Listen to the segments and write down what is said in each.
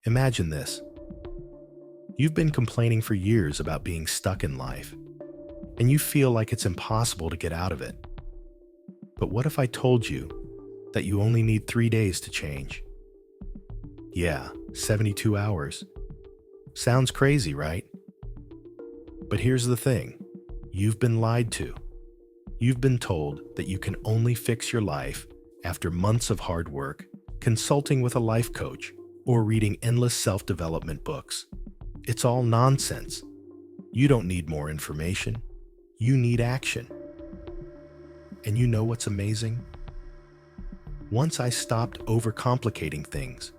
Imagine this. You've been complaining for years about being stuck in life, and you feel like it's impossible to get out of it. But what if I told you that you only need 3 days to change? Yeah, 72 hours. Sounds crazy, right? But here's the thing. You've been lied to. You've been told that you can only fix your life after months of hard work, consulting with a life coach, or reading endless self-development books. It's all nonsense. You don't need more information. You need action. And you know what's amazing? Once I stopped overcomplicating things,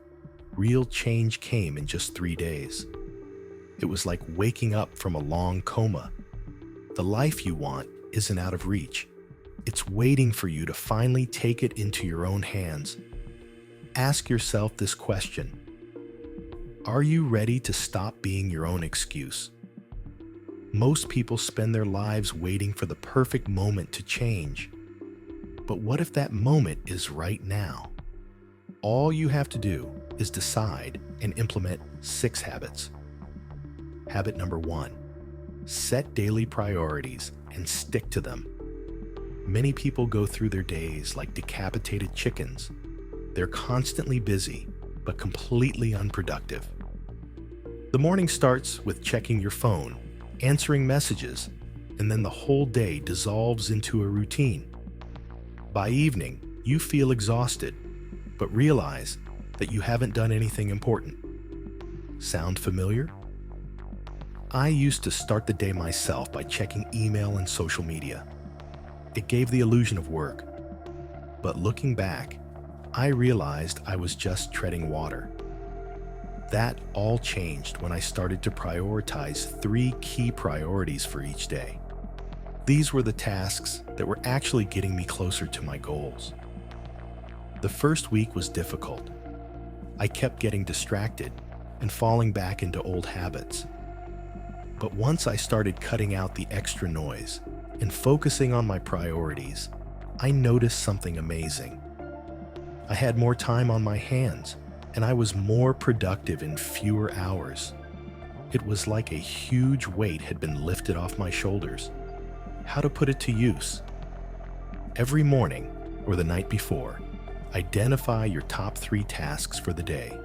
real change came in just 3 days. It was like waking up from a long coma. The life you want isn't out of reach. It's waiting for you to finally take it into your own hands. Ask yourself this question. Are you ready to stop being your own excuse? Most people spend their lives waiting for the perfect moment to change. But what if that moment is right now? All you have to do is decide and implement 6 habits. Habit number 1, set daily priorities and stick to them. Many people go through their days like decapitated chickens. They're constantly busy, but completely unproductive. The morning starts with checking your phone, answering messages, and then the whole day dissolves into a routine. By evening, you feel exhausted, but realize that you haven't done anything important. Sound familiar? I used to start the day myself by checking email and social media. It gave the illusion of work. But looking back, I realized I was just treading water. That all changed when I started to prioritize 3 key priorities for each day. These were the tasks that were actually getting me closer to my goals. The first week was difficult. I kept getting distracted and falling back into old habits. But once I started cutting out the extra noise and focusing on my priorities, I noticed something amazing. I had more time on my hands, and I was more productive in fewer hours. It was like a huge weight had been lifted off my shoulders. How to put it to use? Every morning, or the night before, identify your top 3 tasks for the day.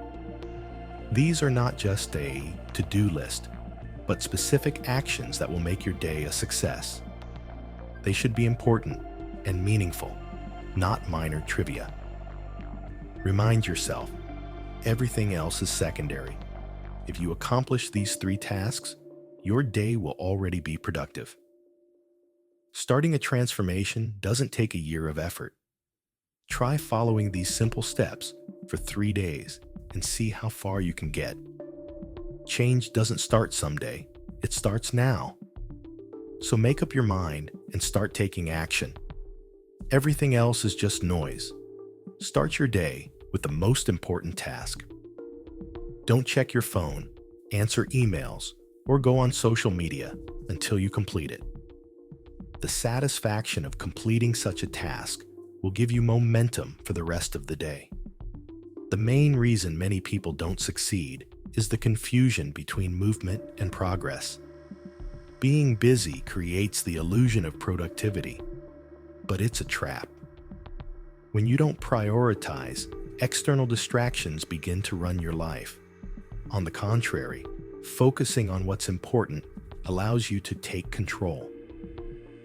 These are not just a to-do list, but specific actions that will make your day a success. They should be important and meaningful, not minor trivia. Remind yourself, everything else is secondary. If you accomplish these 3 tasks, your day will already be productive. Starting a transformation doesn't take a year of effort. Try following these simple steps for 3 days and see how far you can get. Change doesn't start someday, it starts now. So make up your mind and start taking action. Everything else is just noise. Start your day with the most important task. Don't check your phone, answer emails, or go on social media until you complete it. The satisfaction of completing such a task will give you momentum for the rest of the day. The main reason many people don't succeed is the confusion between movement and progress. Being busy creates the illusion of productivity, but it's a trap. When you don't prioritize, external distractions begin to run your life. On the contrary, focusing on what's important allows you to take control.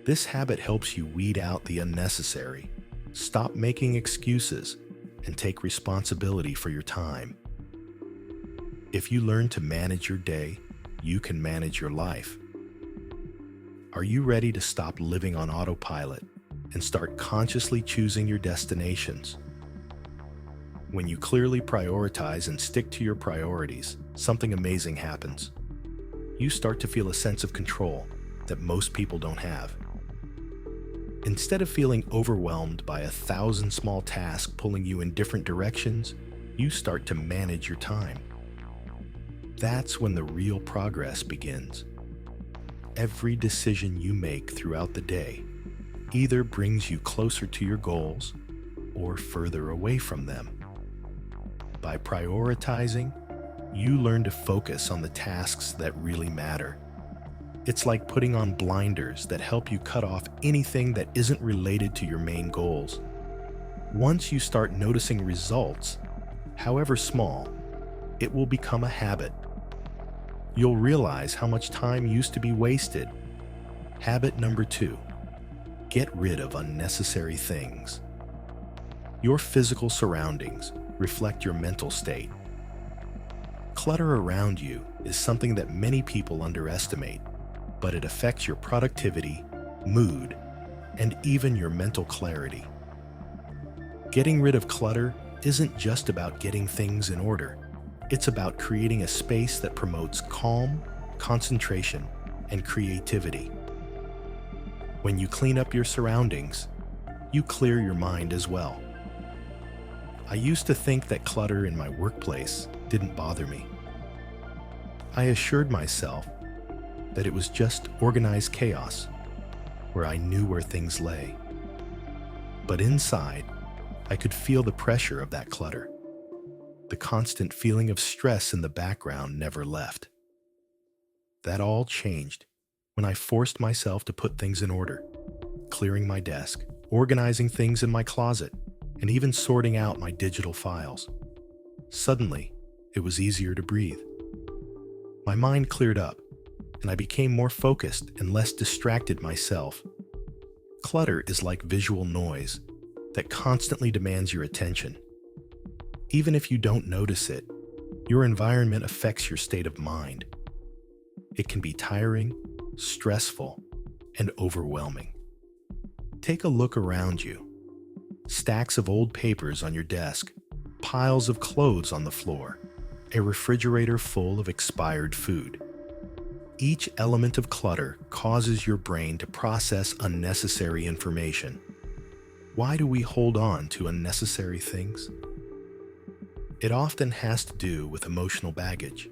This habit helps you weed out the unnecessary, stop making excuses, and take responsibility for your time. If you learn to manage your day, you can manage your life. Are you ready to stop living on autopilot and start consciously choosing your destinations? When you clearly prioritize and stick to your priorities, something amazing happens. You start to feel a sense of control that most people don't have. Instead of feeling overwhelmed by 1,000 small tasks pulling you in different directions, you start to manage your time. That's when the real progress begins. Every decision you make throughout the day either brings you closer to your goals or further away from them. By prioritizing, you learn to focus on the tasks that really matter. It's like putting on blinders that help you cut off anything that isn't related to your main goals. Once you start noticing results, however small, it will become a habit. You'll realize how much time used to be wasted. Habit number 2, get rid of unnecessary things. Your physical surroundings reflect your mental state. Clutter around you is something that many people underestimate, but it affects your productivity, mood, and even your mental clarity. Getting rid of clutter isn't just about getting things in order. It's about creating a space that promotes calm, concentration, and creativity. When you clean up your surroundings, you clear your mind as well. I used to think that clutter in my workplace didn't bother me. I assured myself that it was just organized chaos, where I knew where things lay. But inside, I could feel the pressure of that clutter. The constant feeling of stress in the background never left. That all changed when I forced myself to put things in order, clearing my desk, organizing things in my closet, and even sorting out my digital files. Suddenly, it was easier to breathe. My mind cleared up, and I became more focused and less distracted myself. Clutter is like visual noise that constantly demands your attention. Even if you don't notice it, your environment affects your state of mind. It can be tiring, stressful, and overwhelming. Take a look around you. Stacks of old papers on your desk, piles of clothes on the floor, a refrigerator full of expired food. Each element of clutter causes your brain to process unnecessary information. Why do we hold on to unnecessary things? It often has to do with emotional baggage.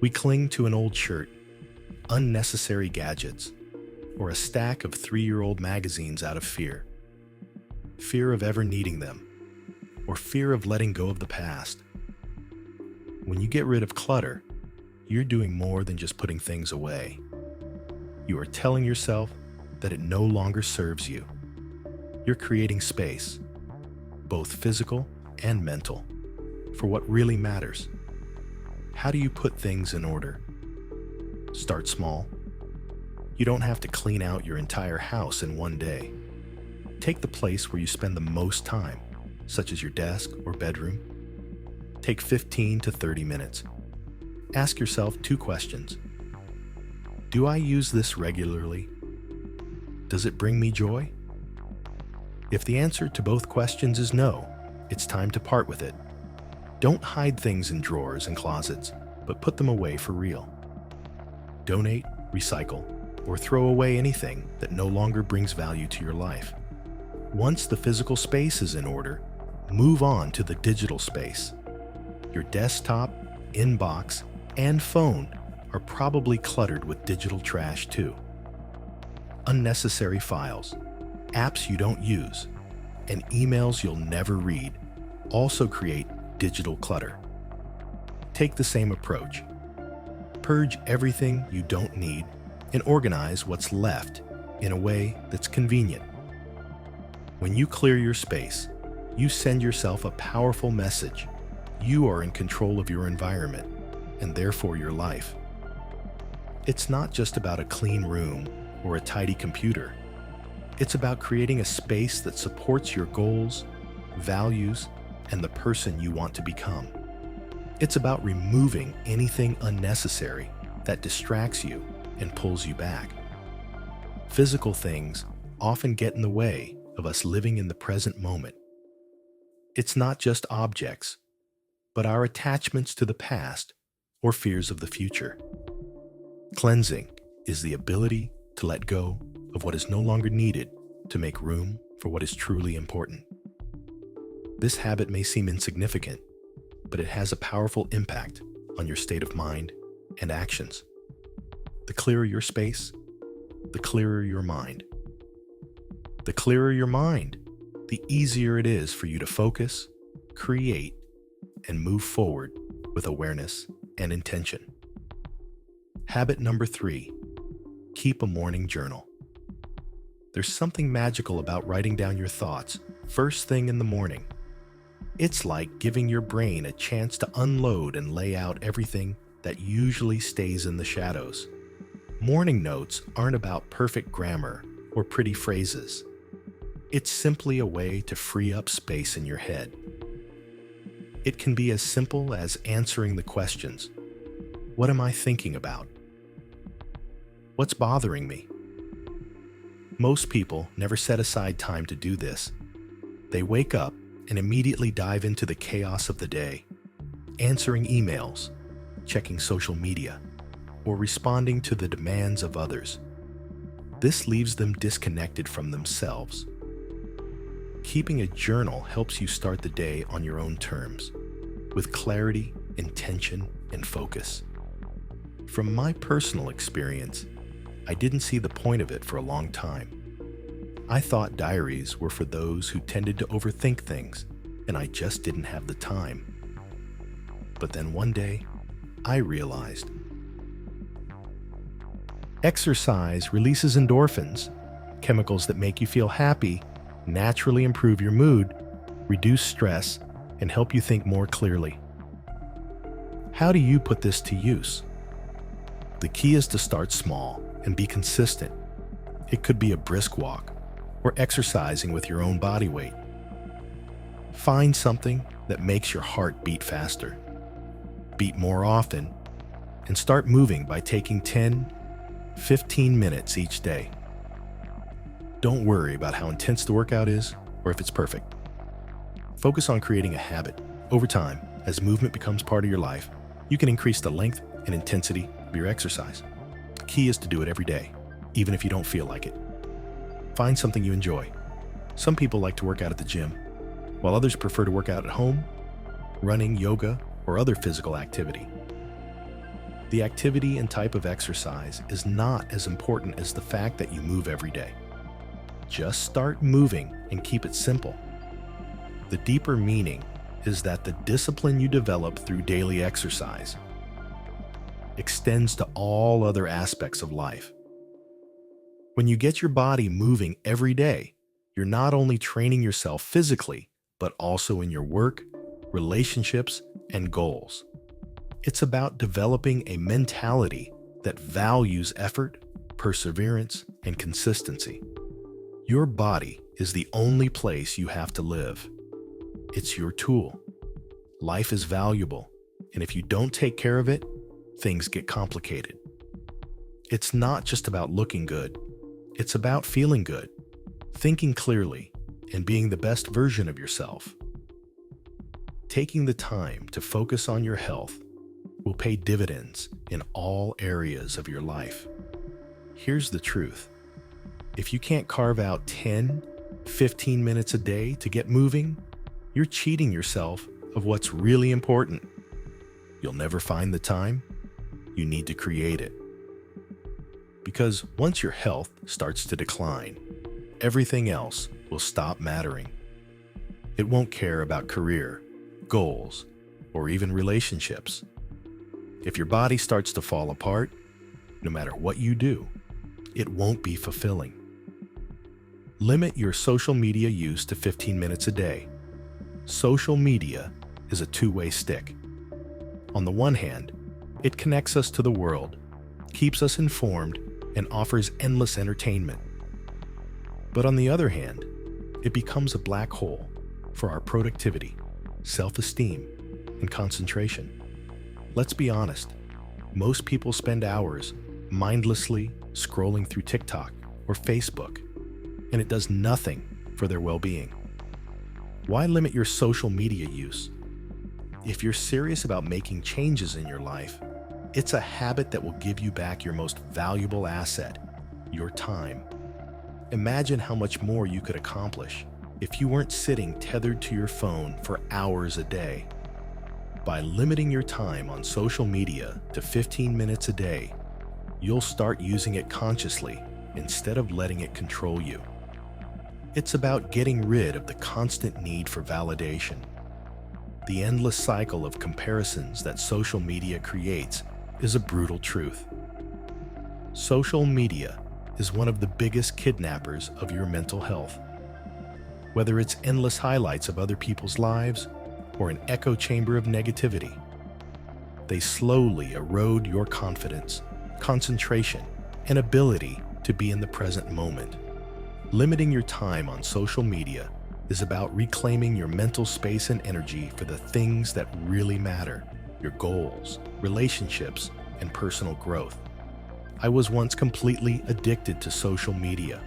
We cling to an old shirt, unnecessary gadgets, or a stack of 3-year-old magazines out of fear. Fear of ever needing them, or fear of letting go of the past. When you get rid of clutter, you're doing more than just putting things away. You are telling yourself that it no longer serves you. You're creating space, both physical and mental, for what really matters. How do you put things in order? Start small. You don't have to clean out your entire house in one day. Take the place where you spend the most time, such as your desk or bedroom. Take 15 to 30 minutes. Ask yourself 2 questions. Do I use this regularly? Does it bring me joy? If the answer to both questions is no, it's time to part with it. Don't hide things in drawers and closets, but put them away for real. Donate, recycle, or throw away anything that no longer brings value to your life. Once the physical space is in order, move on to the digital space. Your desktop, inbox, and phone are probably cluttered with digital trash too. Unnecessary files, apps you don't use, and emails you'll never read also create digital clutter. Take the same approach. Purge everything you don't need and organize what's left in a way that's convenient. When you clear your space, you send yourself a powerful message. You are in control of your environment and therefore your life. It's not just about a clean room or a tidy computer. It's about creating a space that supports your goals, values, and the person you want to become. It's about removing anything unnecessary that distracts you and pulls you back. Physical things often get in the way of us living in the present moment. It's not just objects, but our attachments to the past or fears of the future. Cleansing is the ability to let go of what is no longer needed to make room for what is truly important. This habit may seem insignificant, but it has a powerful impact on your state of mind and actions. The clearer your space, the clearer your mind. The clearer your mind, the easier it is for you to focus, create, and move forward with awareness and intention. Habit number 3, keep a morning journal. There's something magical about writing down your thoughts first thing in the morning. It's like giving your brain a chance to unload and lay out everything that usually stays in the shadows. Morning notes aren't about perfect grammar or pretty phrases. It's simply a way to free up space in your head. It can be as simple as answering the questions: what am I thinking about? What's bothering me? Most people never set aside time to do this. They wake up and immediately dive into the chaos of the day, answering emails, checking social media, or responding to the demands of others. This leaves them disconnected from themselves. Keeping a journal helps you start the day on your own terms, with clarity, intention, and focus. From my personal experience, I didn't see the point of it for a long time. I thought diaries were for those who tended to overthink things, and I just didn't have the time. But then one day, I realized exercise releases endorphins, chemicals that make you feel happy, naturally improve your mood, reduce stress, and help you think more clearly. How do you put this to use? The key is to start small and be consistent. It could be a brisk walk or exercising with your own body weight. Find something that makes your heart beat faster, beat more often, and start moving by taking 10-15 minutes each day. Don't worry about how intense the workout is or if it's perfect. Focus on creating a habit. Over time, as movement becomes part of your life, you can increase the length and intensity of your exercise. The key is to do it every day, even if you don't feel like it. Find something you enjoy. Some people like to work out at the gym, while others prefer to work out at home, running, yoga, or other physical activity. The activity and type of exercise is not as important as the fact that you move every day. Just start moving and keep it simple. The deeper meaning is that the discipline you develop through daily exercise extends to all other aspects of life. When you get your body moving every day, you're not only training yourself physically, but also in your work, relationships, and goals. It's about developing a mentality that values effort, perseverance, and consistency. Your body is the only place you have to live. It's your tool. Life is valuable, and if you don't take care of it, things get complicated. It's not just about looking good. It's about feeling good, thinking clearly, and being the best version of yourself. Taking the time to focus on your health will pay dividends in all areas of your life. Here's the truth. If you can't carve out 10-15 minutes a day to get moving, you're cheating yourself of what's really important. You'll never find the time. You need to create it. Because once your health starts to decline, everything else will stop mattering. It won't care about career, goals, or even relationships. If your body starts to fall apart, no matter what you do, it won't be fulfilling. Limit your social media use to 15 minutes a day. Social media is a two-way stick. On the one hand, it connects us to the world, keeps us informed, and offers endless entertainment. But on the other hand, it becomes a black hole for our productivity, self-esteem, and concentration. Let's be honest, most people spend hours mindlessly scrolling through TikTok or Facebook, and it does nothing for their well-being. Why limit your social media use? If you're serious about making changes in your life, it's a habit that will give you back your most valuable asset, your time. Imagine how much more you could accomplish if you weren't sitting tethered to your phone for hours a day. By limiting your time on social media to 15 minutes a day, you'll start using it consciously instead of letting it control you. It's about getting rid of the constant need for validation. The endless cycle of comparisons that social media creates is a brutal truth. Social media is one of the biggest kidnappers of your mental health. Whether it's endless highlights of other people's lives or an echo chamber of negativity, they slowly erode your confidence, concentration, and ability to be in the present moment. Limiting your time on social media is about reclaiming your mental space and energy for the things that really matter: your goals, relationships, and personal growth. I was once completely addicted to social media.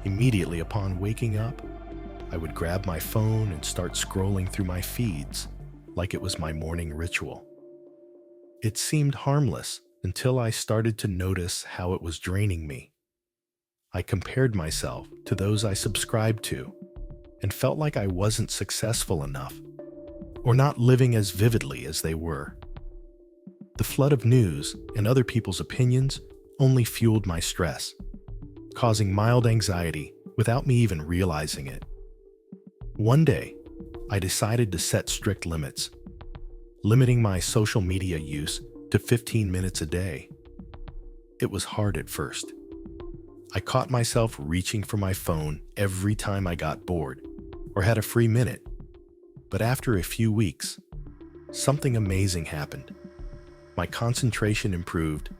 Immediately upon waking up, I would grab my phone and start scrolling through my feeds like it was my morning ritual. It seemed harmless until I started to notice how it was draining me. I compared myself to those I subscribed to and felt like I wasn't successful enough or not living as vividly as they were. The flood of news and other people's opinions only fueled my stress, causing mild anxiety without me even realizing it. One day, I decided to set strict limits, limiting my social media use to 15 minutes a day. It was hard at first. I caught myself reaching for my phone every time I got bored or had a free minute. But after a few weeks, something amazing happened. My concentration improved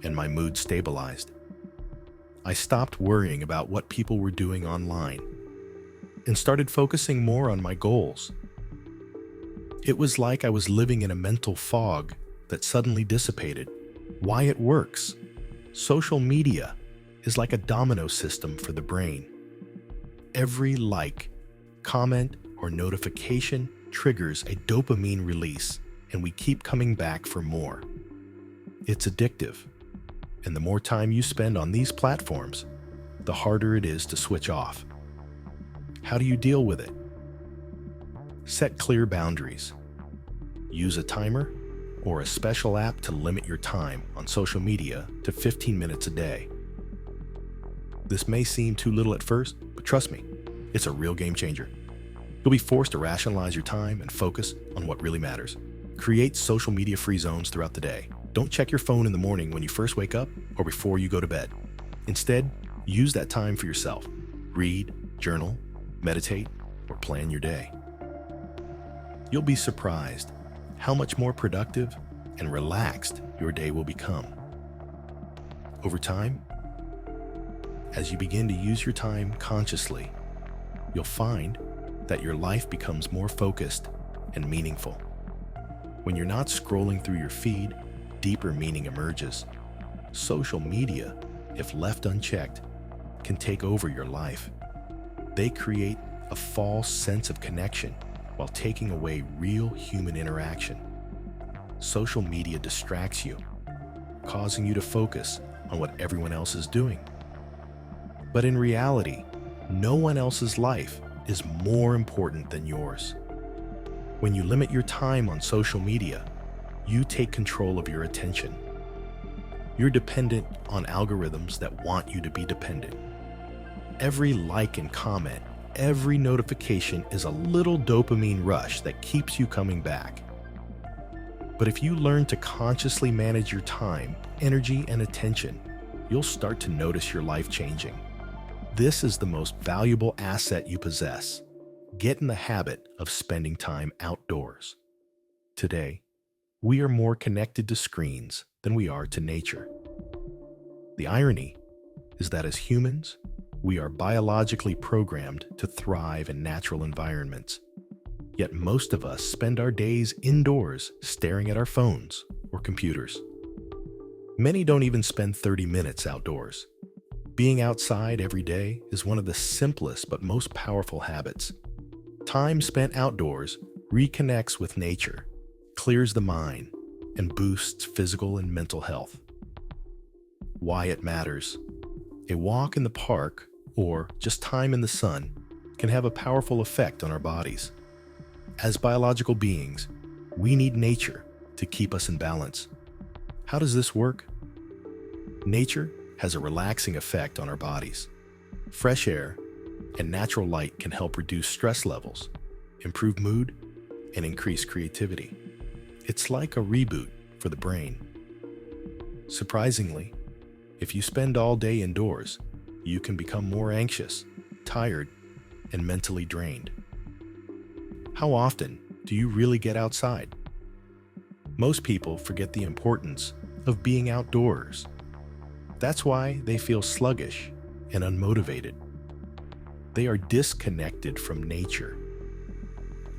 and my mood stabilized. I stopped worrying about what people were doing online and started focusing more on my goals. It was like I was living in a mental fog that suddenly dissipated. Why it works? Social media is like a domino system for the brain. Every like, comment, or notification triggers a dopamine release, and we keep coming back for more. It's addictive, and the more time you spend on these platforms, the harder it is to switch off. How do you deal with it? Set clear boundaries. Use a timer or a special app to limit your time on social media to 15 minutes a day. This may seem too little at first, but trust me, it's a real game changer. You'll be forced to rationalize your time and focus on what really matters. Create social media-free zones throughout the day. Don't check your phone in the morning when you first wake up or before you go to bed. Instead, use that time for yourself. Read, journal, meditate, or plan your day. You'll be surprised how much more productive and relaxed your day will become. Over time, as you begin to use your time consciously, you'll find that your life becomes more focused and meaningful. When you're not scrolling through your feed, deeper meaning emerges. Social media, if left unchecked, can take over your life. They create a false sense of connection while taking away real human interaction. Social media distracts you, causing you to focus on what everyone else is doing. But in reality, no one else's life is more important than yours. When you limit your time on social media, you take control of your attention. You're dependent on algorithms that want you to be dependent. Every like and comment, every notification is a little dopamine rush that keeps you coming back. But if you learn to consciously manage your time, energy, and attention, you'll start to notice your life changing. This is the most valuable asset you possess. Get in the habit of spending time outdoors. Today, we are more connected to screens than we are to nature. The irony is that as humans, we are biologically programmed to thrive in natural environments. Yet most of us spend our days indoors staring at our phones or computers. Many don't even spend 30 minutes outdoors. Being outside every day is one of the simplest but most powerful habits. Time spent outdoors reconnects with nature, clears the mind, and boosts physical and mental health. Why it matters. A walk in the park or just time in the sun can have a powerful effect on our bodies. As biological beings, we need nature to keep us in balance. How does this work? Nature has a relaxing effect on our bodies. Fresh air and natural light can help reduce stress levels, improve mood, and increase creativity. It's like a reboot for the brain. Surprisingly, if you spend all day indoors, you can become more anxious, tired, and mentally drained. How often do you really get outside? Most people forget the importance of being outdoors. That's why they feel sluggish and unmotivated. They are disconnected from nature,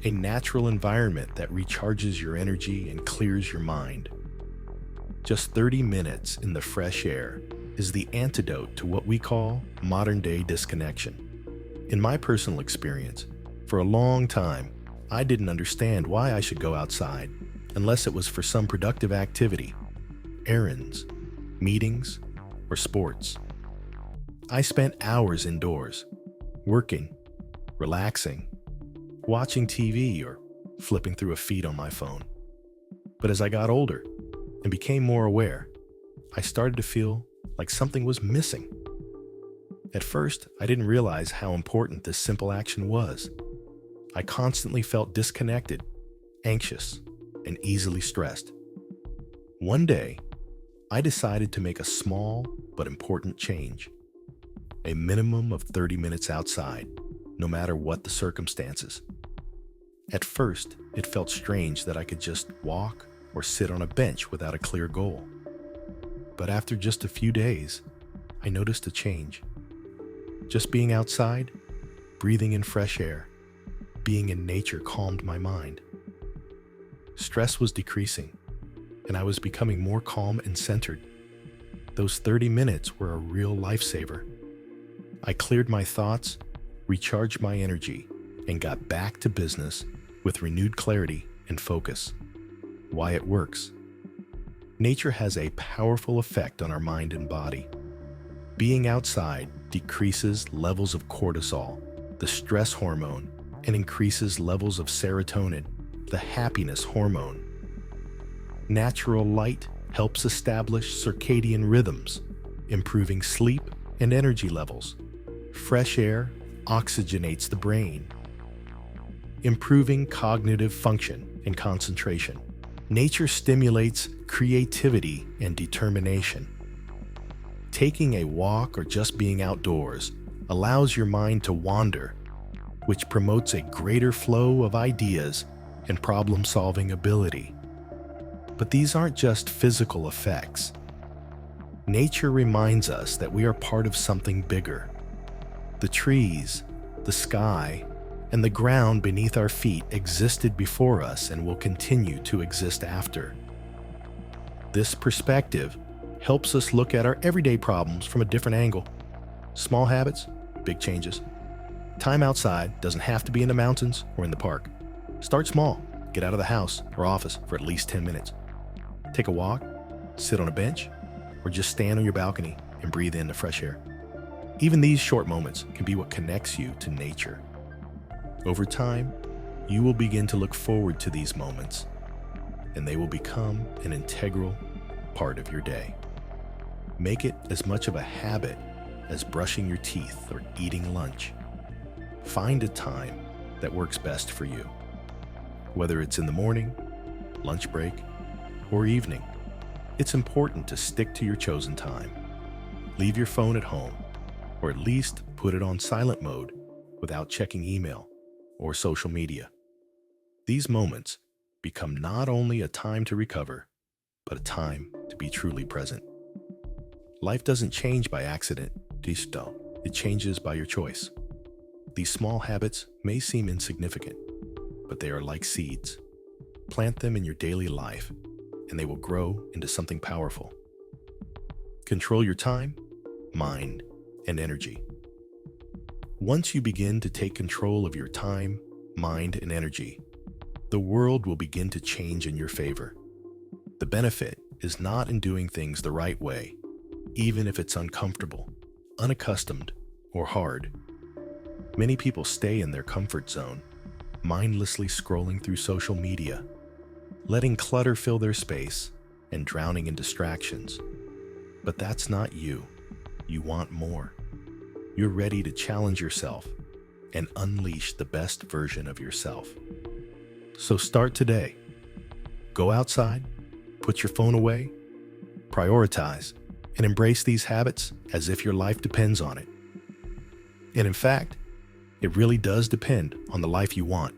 a natural environment that recharges your energy and clears your mind. Just 30 minutes in the fresh air is the antidote to what we call modern-day disconnection. In my personal experience, for a long time, I didn't understand why I should go outside unless it was for some productive activity, errands, meetings, or sports. I spent hours indoors, working, relaxing, watching TV, or flipping through a feed on my phone. But as I got older and became more aware, I started to feel like something was missing. At first, I didn't realize how important this simple action was. I constantly felt disconnected, anxious, and easily stressed. One day, I decided to make a small but important change. A minimum of 30 minutes outside, no matter what the circumstances. At first, it felt strange that I could just walk or sit on a bench without a clear goal. But after just a few days, I noticed a change. Just being outside, breathing in fresh air, being in nature calmed my mind. Stress was decreasing, and I was becoming more calm and centered. Those 30 minutes were a real lifesaver. I cleared my thoughts, recharged my energy, and got back to business with renewed clarity and focus. Why it works. Nature has a powerful effect on our mind and body. Being outside decreases levels of cortisol, the stress hormone, and increases levels of serotonin, the happiness hormone. Natural light helps establish circadian rhythms, improving sleep and energy levels. Fresh air oxygenates the brain, improving cognitive function and concentration. Nature stimulates creativity and determination. Taking a walk or just being outdoors allows your mind to wander, which promotes a greater flow of ideas and problem-solving ability. But these aren't just physical effects. Nature reminds us that we are part of something bigger. The trees, the sky, and the ground beneath our feet existed before us and will continue to exist after. This perspective helps us look at our everyday problems from a different angle. Small habits, big changes. Time outside doesn't have to be in the mountains or in the park. Start small. Get out of the house or office for at least 10 minutes. Take a walk, sit on a bench, or just stand on your balcony and breathe in the fresh air. Even these short moments can be what connects you to nature. Over time, you will begin to look forward to these moments, and they will become an integral part of your day. Make it as much of a habit as brushing your teeth or eating lunch. Find a time that works best for you. Whether it's in the morning, lunch break, or evening, it's important to stick to your chosen time. Leave your phone at home, or at least put it on silent mode without checking email or social media. These moments become not only a time to recover, but a time to be truly present. Life doesn't change by accident, it changes by your choice. These small habits may seem insignificant, but they are like seeds. Plant them in your daily life, and they will grow into something powerful. Control your time, mind, and energy. Once you begin to take control of your time, mind, and energy, the world will begin to change in your favor. The benefit is not in doing things the right way, even if it's uncomfortable, unaccustomed, or hard. Many people stay in their comfort zone, mindlessly scrolling through social media, letting clutter fill their space, and drowning in distractions. But that's not you. You want more. You're ready to challenge yourself and unleash the best version of yourself. So start today. Go outside, put your phone away, prioritize, and embrace these habits as if your life depends on it. And in fact, it really does depend on the life you want.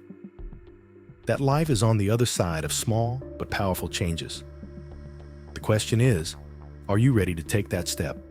That life is on the other side of small but powerful changes. The question is, are you ready to take that step?